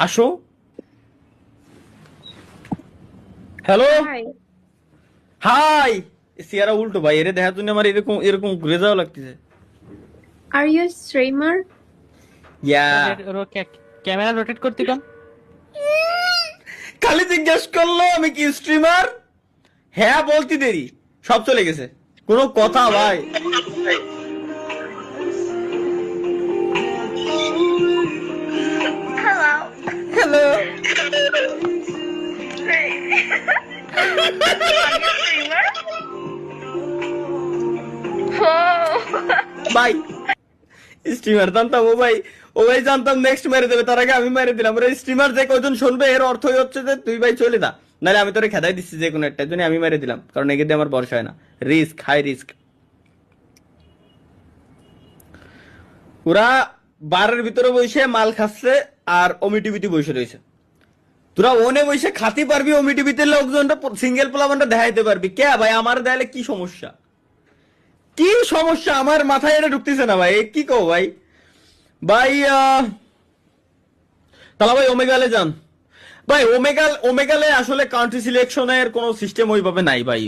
আসো। Hello. High. High. সিয়ারা উল্টো ভাই, এরে দেখার জন্য আমার এরকম এরকম ঘুরে যাওয়া লাগতেছে। Are you streamer? Yeah. Camera rotate করতে কন। খালি জিজ্ঞেস করলো আমি কি স্ট্রিমার। হ্যাঁ বলতে দেরি, সব চলে গেছে। কোনো কথা ভাই। Hello. Hello. Are you a streamer? Oh. ভাই স্ট্রিমার জানতাম, ও ভাই জানতাম নেক্সট মেরে দেবে, তার আগে আমি মেরে দিলাম। স্ট্রিমার যে কয়জন শুনবে এর অর্থই হচ্ছে যে তুই ভাই চলে যা, নাহলে আমি তোরে খেদাই দিচ্ছি যে কোনো একটা জন্য, আমি মেরে দিলাম, কারণ একে দিয়ে আমার ভরসা হয় না। Risk, high risk. ওরা বারের ভিতরে বসে মাল খাচ্ছে আর অমি টিভিতে বসে রয়েছে। তোরা ওনে বসে খাতি পারবি, অমি টিভিতে লোকজনটা সিঙ্গেল প্লাবনটা দেখাইতে পারবি কে ভাই? আমার দেয়ালে কি সমস্যা, কি সমস্যা আমার মাথায় এটা ঢুকতেছে না ভাই, কি কও ভাই? ভাই তাহলে ভাই ওমেগালে যান ভাই। ওমেগালে আসলে কান্ট্রি সিলেকশনের কোনো সিস্টেম ওইভাবে নাই ভাই।